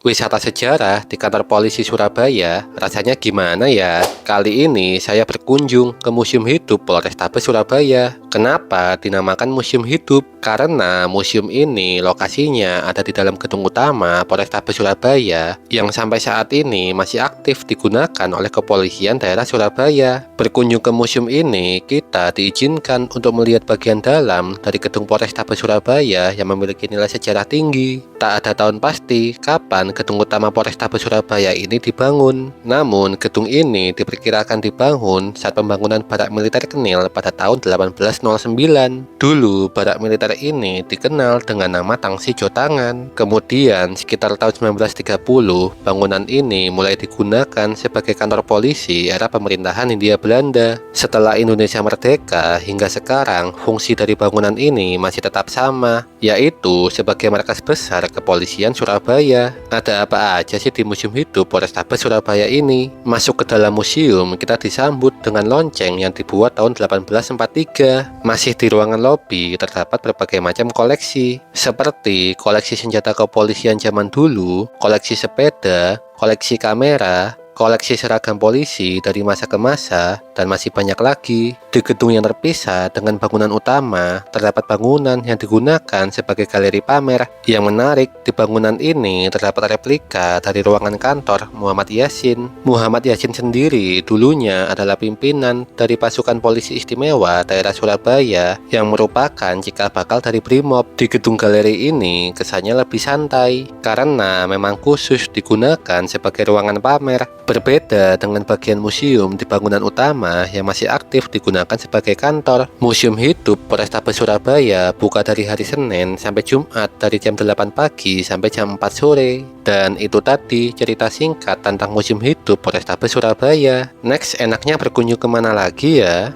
Wisata sejarah di kantor polisi Surabaya, rasanya gimana ya? Kali ini saya berkunjung ke Museum Hidup Polrestabes Surabaya. Kenapa dinamakan Museum Hidup? Karena museum ini lokasinya ada di dalam gedung utama Polrestabes Surabaya yang sampai saat ini masih aktif digunakan oleh kepolisian daerah Surabaya. Berkunjung ke museum ini, kita diizinkan untuk melihat bagian dalam dari gedung Polrestabes Surabaya yang memiliki nilai sejarah tinggi. Tak ada tahun pasti kapan gedung utama Polrestabes Surabaya ini dibangun. Namun, gedung ini diperkirakan dibangun saat pembangunan barak militer Kenil pada tahun 1809. Dulu, barak militer ini dikenal dengan nama Tangsi Jotangan. Kemudian, sekitar tahun 1930, bangunan ini mulai digunakan sebagai kantor polisi era pemerintahan Hindia Belanda. Setelah Indonesia merdeka, hingga sekarang, fungsi dari bangunan ini masih tetap sama, yaitu sebagai markas besar kepolisian Surabaya. Ada apa aja sih di Museum Hidup Polrestabes Surabaya ini? Masuk ke dalam museum, kita disambut dengan lonceng yang dibuat tahun 1843. Masih di ruangan lobi, terdapat berbagai macam koleksi, seperti koleksi senjata kepolisian zaman dulu, koleksi sepeda, koleksi kamera, koleksi seragam polisi dari masa ke masa, dan masih banyak lagi. Di gedung yang terpisah dengan bangunan utama, terdapat bangunan yang digunakan sebagai galeri pamer. Yang menarik, di bangunan ini terdapat replika dari ruangan kantor Muhammad Yasin. Muhammad Yasin sendiri dulunya adalah pimpinan dari pasukan polisi istimewa daerah Surabaya yang merupakan cikal bakal dari Brimob. Di gedung galeri ini kesannya lebih santai, karena memang khusus digunakan sebagai ruangan pamer. Berbeda dengan bagian museum di bangunan utama yang masih aktif digunakan sebagai kantor. Museum Hidup Polrestabes Surabaya buka dari hari Senin sampai Jumat dari jam 8 pagi sampai jam 4 sore. Dan itu tadi cerita singkat tentang Museum Hidup Polrestabes Surabaya. Next, enaknya berkunjung kemana lagi ya?